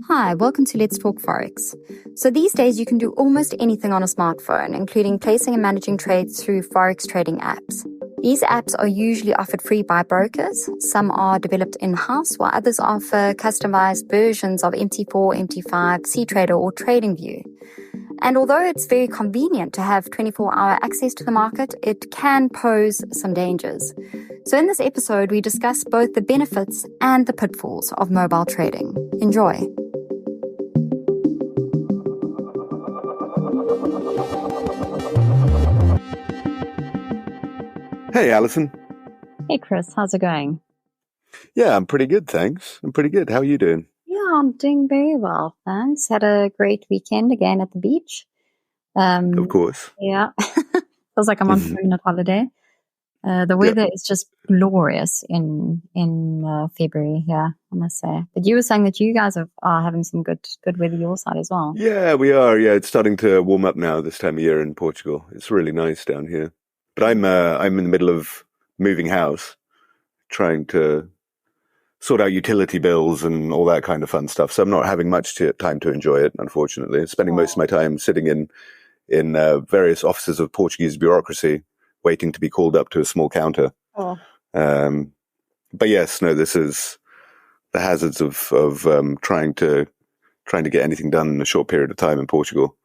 Hi, welcome to Let's Talk Forex. So these days you can do almost anything on a smartphone, including placing and managing trades through Forex trading apps. These apps are usually offered free by brokers. Some are developed in-house, while others offer customized versions of MT4, MT5, CTrader, or TradingView. And although it's very convenient to have 24-hour access to the market, it can pose some dangers. So in this episode, we discuss both the benefits and the pitfalls of mobile trading. Enjoy. Hey, Alison. Hey, Chris. How's it going? Yeah, I'm pretty good, thanks. I'm pretty good. How are you doing? Yeah, I'm doing very well, thanks. Had a great weekend again at the beach. Of course. Yeah. Feels like I'm on permanent holiday. The weather is just glorious in February here, I must say. But you were saying that you guys are having some good weather your side as well. Yeah, we are. Yeah, it's starting to warm up now this time of year in Portugal. It's really nice down here. But I'm in the middle of moving house, trying to sort out utility bills and all that kind of fun stuff. So I'm not having much time to enjoy it, unfortunately. I'm spending most of my time sitting in various offices of Portuguese bureaucracy, waiting to be called up to a small counter. Oh. But yes, no, this is the hazards of trying to get anything done in a short period of time in Portugal.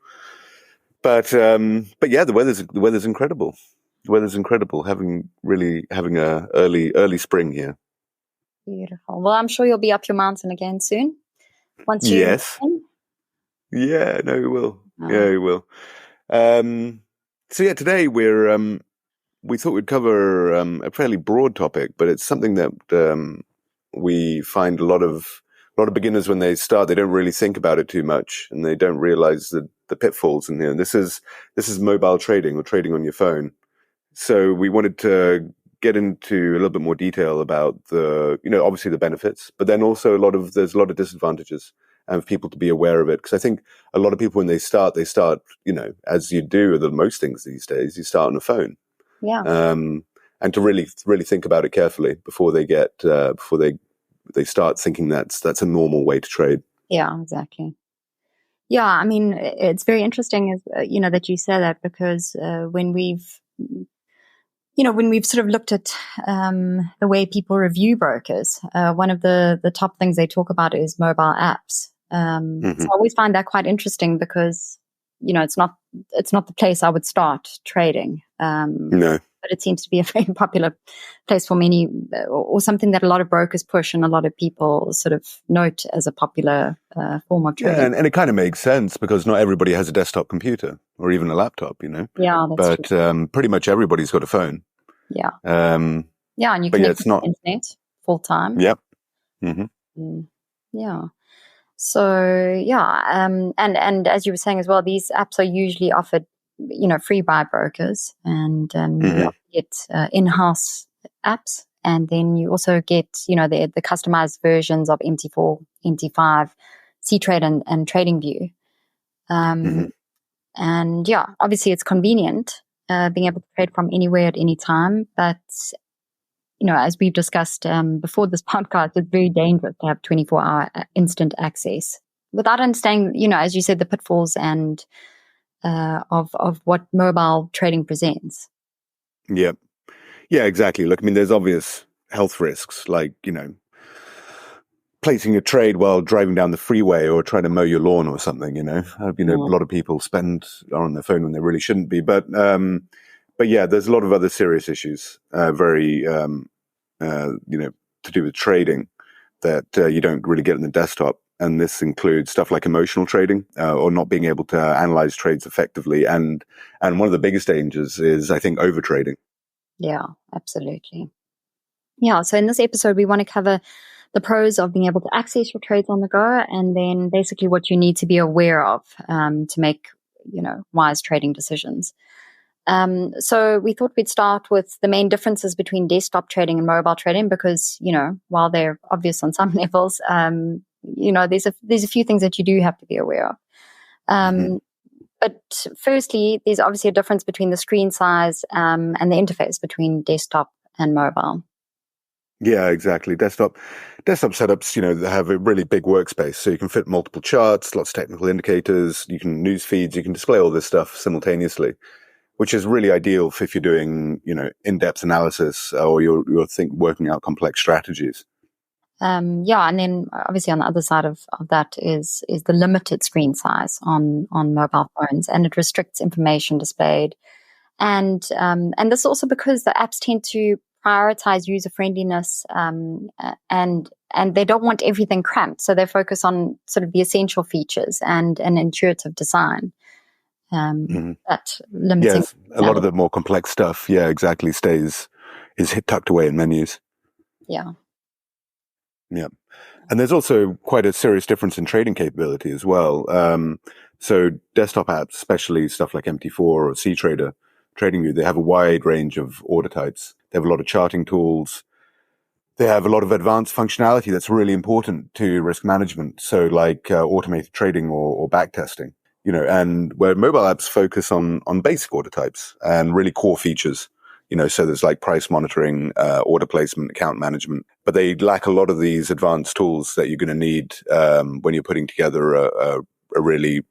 But yeah, the weather's incredible. The weather's incredible. Having a early spring here. Beautiful. Well, I'm sure you'll be up your mountain again soon. Once you yes. Yeah, no, we will. Oh. Yeah, we will. So yeah, today we thought we'd cover a fairly broad topic, but it's something that we find a lot of beginners when they start, they don't really think about it too much, and they don't realize the pitfalls in here. And this is mobile trading, or trading on your phone. So we wanted to get into a little bit more detail about obviously the benefits, but then also there's a lot of disadvantages, and for people to be aware of it. Because I think a lot of people, when they start, as you do with most things these days, you start on a phone. Yeah. And to really think about it carefully before they they start thinking that's a normal way to trade. Yeah, exactly. Yeah, I mean, it's very interesting, that you say that, because when we've sort of looked at the way people review brokers, one of the top things they talk about is mobile apps. So I always find that quite interesting, because it's not the place I would start trading. No. But it seems to be a very popular place for many, or something that a lot of brokers push and a lot of people sort of note as a popular form of trading. Yeah, and it kind of makes sense, because not everybody has a desktop computer or even a laptop, Yeah, that's true. Pretty much everybody's got a phone. Yeah. Yeah, and you can it's not internet full time. Yep. Yeah. So yeah, and as you were saying as well, these apps are usually offered, free by brokers, and you get in-house apps, and then you also get the customized versions of MT4, MT5, CTrader, and TradingView. And yeah, obviously it's convenient being able to trade from anywhere at any time, but as we've discussed before this podcast, it's very dangerous to have 24-hour instant access without understanding, as you said, the pitfalls and of what mobile trading presents. Yeah, exactly. Look, I mean, there's obvious health risks, like placing a trade while driving down the freeway or trying to mow your lawn or something. A lot of people are on their phone when they really shouldn't be, but yeah, there's a lot of other serious issues, to do with trading that you don't really get in the desktop. And this includes stuff like emotional trading, or not being able to analyze trades effectively. And one of the biggest dangers is, I think, over trading. Yeah, absolutely. Yeah. So in this episode, we want to cover the pros of being able to access your trades on the go, and then basically what you need to be aware of to make, wise trading decisions. So we thought we'd start with the main differences between desktop trading and mobile trading, because, while they're obvious on some levels, there's a few things that you do have to be aware of. But firstly, there's obviously a difference between the screen size and the interface between desktop and mobile. Yeah, exactly. Desktop setups, they have a really big workspace, so you can fit multiple charts, lots of technical indicators, you can news feeds, you can display all this stuff simultaneously, which is really ideal if you're doing, in-depth analysis or you're working out complex strategies. And then obviously on the other side of that is the limited screen size on mobile phones, and it restricts information displayed. And this also because the apps tend to prioritize user friendliness, and they don't want everything cramped, so they focus on sort of the essential features and an intuitive design. That limiting. Yes, a lot of the more complex stuff, exactly, is tucked away in menus. Yeah. Yeah. And there's also quite a serious difference in trading capability as well. So desktop apps, especially stuff like MT4 or CTrader, TradingView, they have a wide range of order types. They have a lot of charting tools. They have a lot of advanced functionality that's really important to risk management. So like automated trading or backtesting, and where mobile apps focus on basic order types and really core features. So there's like price monitoring, order placement, account management, but they lack a lot of these advanced tools that you're going to need when you're putting together a really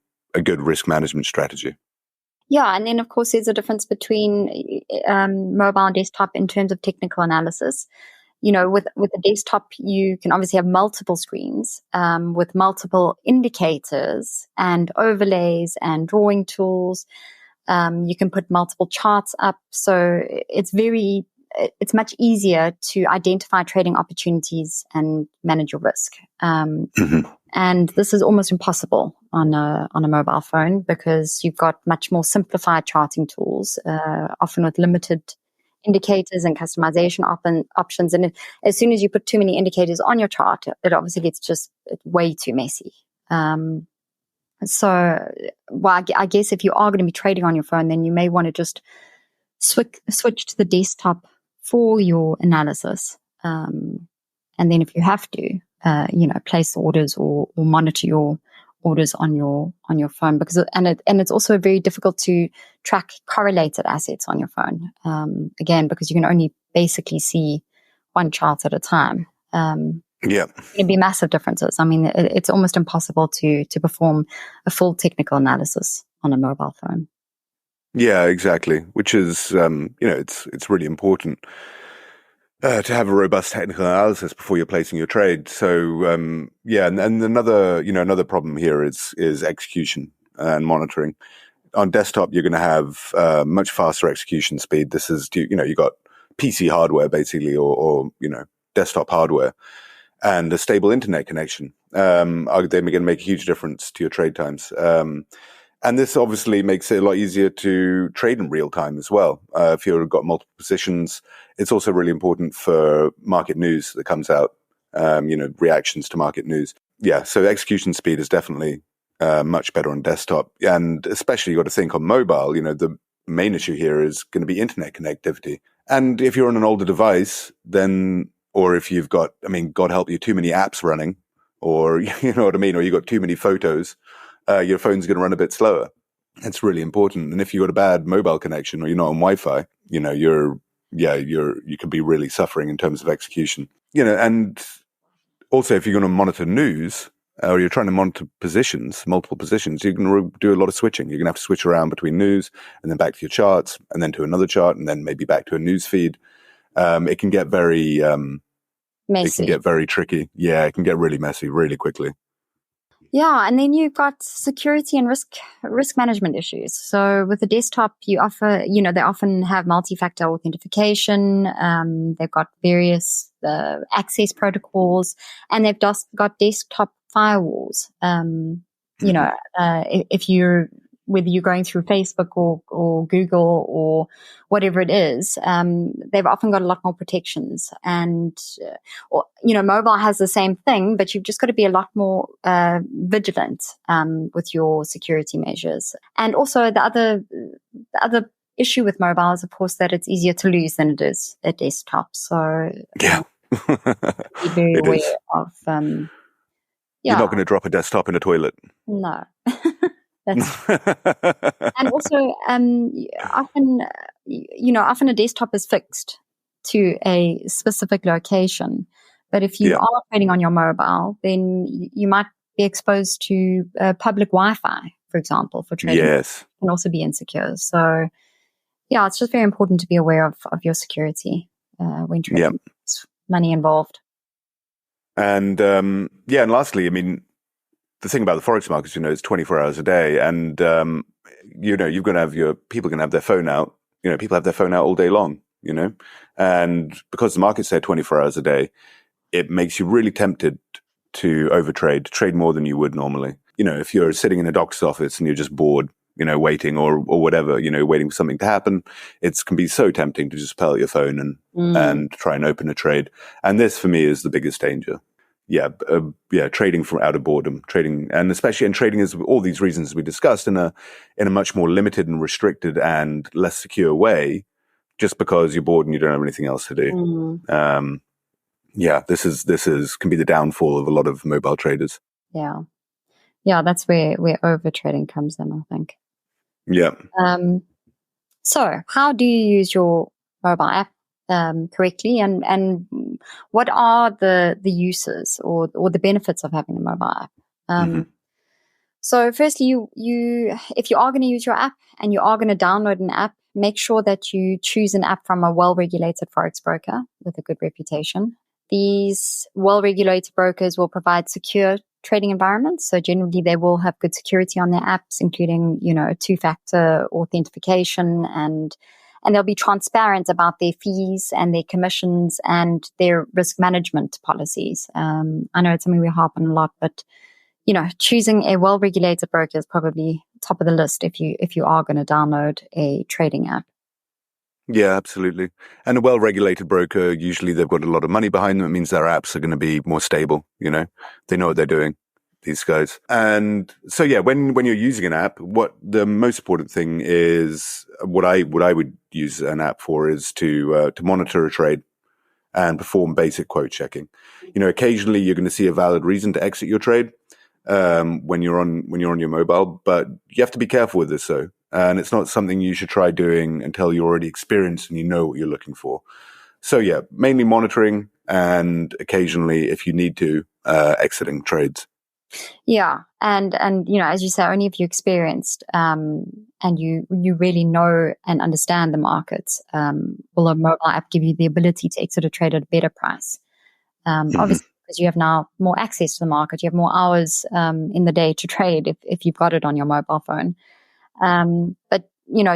good risk management strategy. Yeah, and then of course there's a difference between mobile and desktop in terms of technical analysis. With a desktop, you can obviously have multiple screens with multiple indicators and overlays and drawing tools. You can put multiple charts up. So it's much easier to identify trading opportunities and manage your risk. And this is almost impossible on a mobile phone because you've got much more simplified charting tools, often with limited indicators and customization options. And as soon as you put too many indicators on your chart, it obviously gets just way too messy. So, I guess if you are going to be trading on your phone, then you may want to just switch to the desktop for your analysis. And then if you have to, place orders or monitor your orders on your phone, because it's also very difficult to track correlated assets on your phone. Again, because you can only basically see one chart at a time. Yeah, it'd be massive differences. I mean, it's almost impossible to perform a full technical analysis on a mobile phone. Yeah, exactly. Which is, it's really important to have a robust technical analysis before you're placing your trade. So, and another problem here is execution and monitoring. On desktop, you're going to have much faster execution speed. This is, you got PC hardware basically, or desktop hardware, and a stable internet connection. They're going to make a huge difference to your trade times. And this obviously makes it a lot easier to trade in real time as well. If you've got multiple positions, it's also really important for market news that comes out, reactions to market news. Yeah, so execution speed is definitely much better on desktop. And especially you got to think on mobile, the main issue here is going to be internet connectivity. And if you're on an older device, then, or if you've got, God help you, too many apps running, or, you know what I mean, or you've got too many photos, your phone's going to run a bit slower. It's really important. And if you've got a bad mobile connection or you're not on Wi-Fi, you could be really suffering in terms of execution. And also if you're going to monitor news or you're trying to monitor multiple positions, you're going to do a lot of switching. You're going to have to switch around between news and then back to your charts and then to another chart and then maybe back to a news feed. It can get very messy. It can get very tricky. Yeah, it can get really messy really quickly. Yeah, and then you've got security and risk management issues. So with the desktop, they often have multi-factor authentication. They've got various access protocols, and they've just got desktop firewalls. Whether you're going through Facebook or Google or whatever it is, they've often got a lot more protections. And, mobile has the same thing, but you've just got to be a lot more vigilant with your security measures. And also the other issue with mobile is, of course, that it's easier to lose than it is at desktop. So yeah, be very aware of. You're not going to drop a desktop in a toilet. No. And also, often a desktop is fixed to a specific location. But if you are trading on your mobile, then you might be exposed to public Wi-Fi, for example, for trading. Yes. It can also be insecure. So, yeah, it's just very important to be aware of your security when trading. There's money involved. And and lastly, I mean, the thing about the Forex markets, it's 24 hours a day, and you're going to have people going to have their phone out. People have their phone out all day long. And because the market's there 24 hours a day, it makes you really tempted to overtrade, trade more than you would normally. If you're sitting in a doctor's office and you're just bored, waiting or whatever, waiting for something to happen, it can be so tempting to just pull out your phone and try and open a trade. And this, for me, is the biggest danger. Trading from out of boredom, trading is all these reasons we discussed in a much more limited and restricted and less secure way, just because you're bored and you don't have anything else to do. This can be the downfall of a lot of mobile traders. Yeah, that's where over trading comes in, I think. Yeah. So how do you use your mobile app correctly, and what are the uses or the benefits of having a mobile app? So firstly, you if you are going to use your app and you are going to download an app, make sure that you choose an app from a well-regulated Forex broker with a good reputation. These well-regulated brokers will provide secure trading environments. So generally they will have good security on their apps, including, two-factor authentication, and they'll be transparent about their fees and their commissions and their risk management policies. I know it's something we harp on a lot, but choosing a well-regulated broker is probably top of the list if you are going to download a trading app. Yeah, absolutely. And a well-regulated broker, usually they've got a lot of money behind them. It means their apps are going to be more stable. They know what they're doing, these guys. And so, when you're using an app, what the most important thing is, what I would use an app for is to monitor a trade and perform basic quote checking. Occasionally you're going to see a valid reason to exit your trade when you're on your mobile, but you have to be careful with this though. And it's not something you should try doing until you're already experienced and you know what you're looking for. So mainly monitoring, and occasionally, if you need to, exiting trades. Yeah, and as you say, only if you're experienced and you really know and understand the markets, will a mobile app give you the ability to exit a trade at a better price. Obviously, because you have now more access to the market, you have more hours in the day to trade if you've got it on your mobile phone. But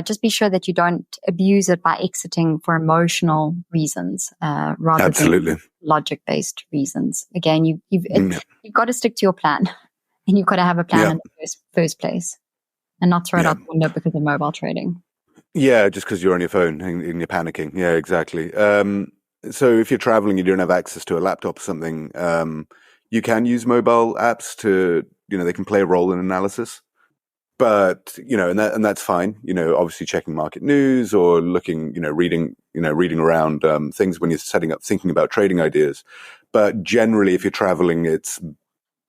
just be sure that you don't abuse it by exiting for emotional reasons rather Absolutely. than logic-based reasons. Again, you've got to stick to your plan, and you've got to have a plan in the first place, and not throw it out the window because of mobile trading. Yeah, just because you're on your phone and you're panicking. Yeah, exactly. So if you're traveling and you don't have access to a laptop or something, you can use mobile apps to, they can play a role in analysis. But, and that's fine, obviously checking market news or looking, reading around things when you're thinking about trading ideas. But generally, if you're traveling,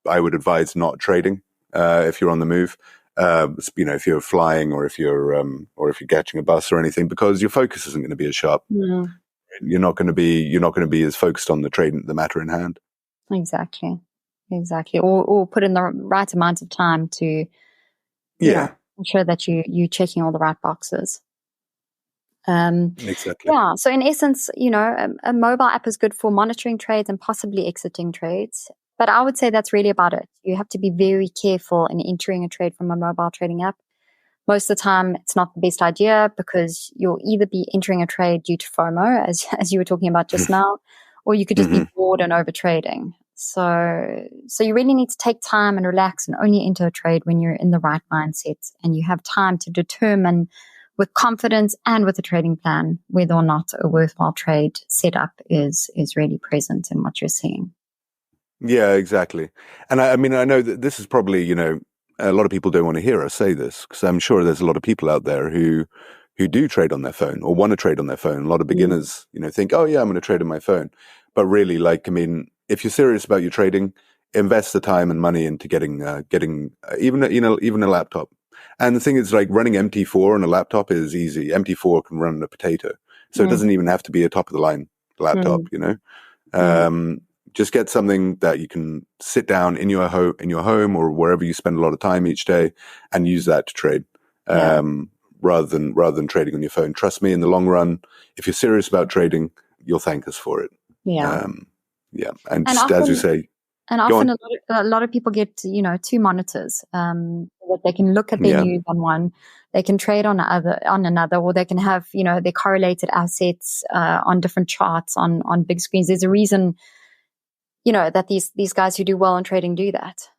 I would advise not trading if you're on the move. If you're flying or if you're catching a bus or anything, because your focus isn't going to be as sharp. Yeah. You're not going to be as focused on the matter in hand. Exactly. Or put in the right amount of time to ensure that you're checking all the right boxes. Exactly. Yeah. So in essence, a mobile app is good for monitoring trades and possibly exiting trades. But I would say that's really about it. You have to be very careful in entering a trade from a mobile trading app. Most of the time, it's not the best idea because you'll either be entering a trade due to FOMO, as you were talking about just now, or you could just be bored and over trading. So you really need to take time and relax and only enter a trade when you're in the right mindset and you have time to determine with confidence and with a trading plan whether or not a worthwhile trade setup is really present in what you're seeing. Yeah, exactly. And I mean, I know that this is probably, a lot of people don't want to hear us say this because I'm sure there's a lot of people out there who do trade on their phone or want to trade on their phone. A lot of beginners, think, oh yeah, I'm going to trade on my phone. But really, if you're serious about your trading, invest the time and money into getting even a laptop. And the thing is, running MT4 on a laptop is easy. MT4 can run on a potato, so it doesn't even have to be a top of the line laptop, just get something that you can sit down in your home or wherever you spend a lot of time each day and use that to trade, rather than trading on your phone. Trust me, in the long run, if you're serious about trading, you'll thank us for it. And just often, as you say, and often a lot of people get, 2 monitors, that they can look at their news on one, they can trade on another, or they can have, their correlated assets, on different charts on big screens. There's a reason, that these guys who do well in trading do that.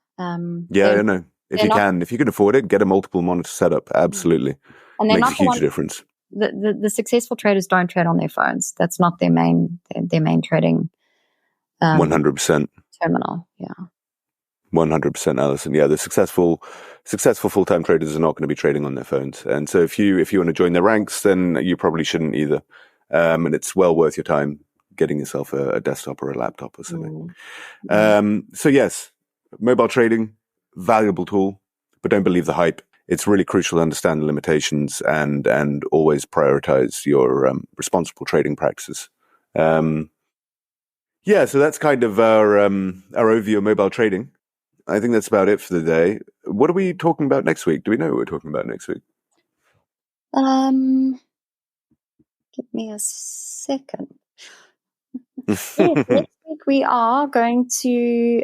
If you can afford it, get a multiple monitor setup. Absolutely. And makes a huge difference. The successful traders don't trade on their phones. That's not their main trading 100% terminal. 100%, Alison. Yeah, the successful full-time traders are not going to be trading on their phones. And so if you want to join their ranks, then you probably shouldn't either. And it's well worth your time getting yourself a desktop or a laptop or something. So yes, mobile trading, valuable tool, but don't believe the hype. It's really crucial to understand the limitations and always prioritize your responsible trading practices. So that's kind of our overview of mobile trading. I think that's about it for the day. What are we talking about next week? Do we know what we're talking about next week? Give me a second. Yes, next week we are going to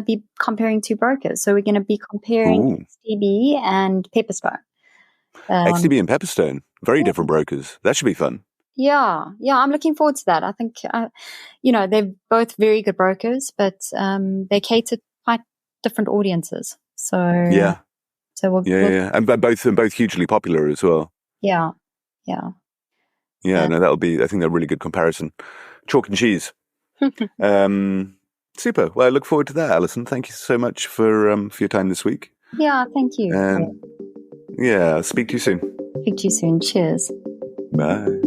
be comparing 2 brokers. So we're going to be comparing XTB and Pepperstone. XTB and Pepperstone, very different brokers. That should be fun. Yeah, I'm looking forward to that. I think, they're both very good brokers, but they cater to quite different audiences. So and both hugely popular as well. Yeah. That'll be, I think, a really good comparison. Chalk and cheese. Super. Well, I look forward to that, Alison. Thank you so much for your time this week. Yeah, thank you. And I'll speak to you soon. Speak to you soon. Cheers. Bye.